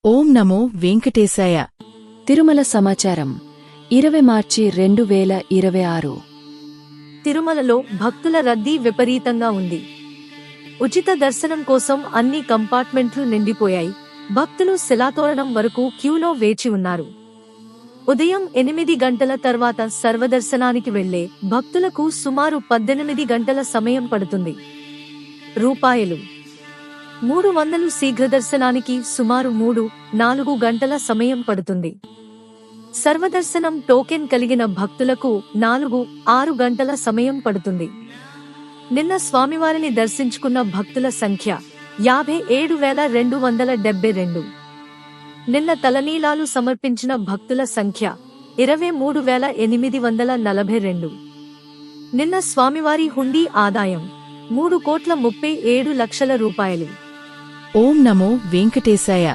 ఓం నమో వెంకటేశాయ. తిరుమల సమాచారం 20 మార్చి 2026. తిరుమలలో భక్తుల రద్దీ విపరీతంగా ఉంది. ఉచిత దర్శనం కోసం అన్ని కంపార్ట్మెంట్లు నిండిపోయాయి. భక్తులు శిలాతోరణం వరకు క్యూలో వేచి ఉన్నారు. ఉదయం 8 గంటల తర్వాత సర్వదర్శనానికి వెళ్లే భక్తులకు సుమారు 18 గంటల సమయం పడుతుంది. రూపాయలు 300 శీఘ్రదర్శనానికి సుమారు 3-4 గంటల సమయం పడుతుంది. సర్వదర్శనం టోకెన్ కలిగిన భక్తులకు 4-6 గంటల సమయం పడుతుంది. నిన్న స్వామివారిని దర్శించుకున్న భక్తుల సంఖ్య 57,272. నిన్న తలనీలాలు సమర్పించిన భక్తుల సంఖ్య 23,842. నిన్న స్వామివారి హుండీ ఆదాయం 3,37,00,000 రూపాయలు. ఓం నమో వెంకటేశాయ.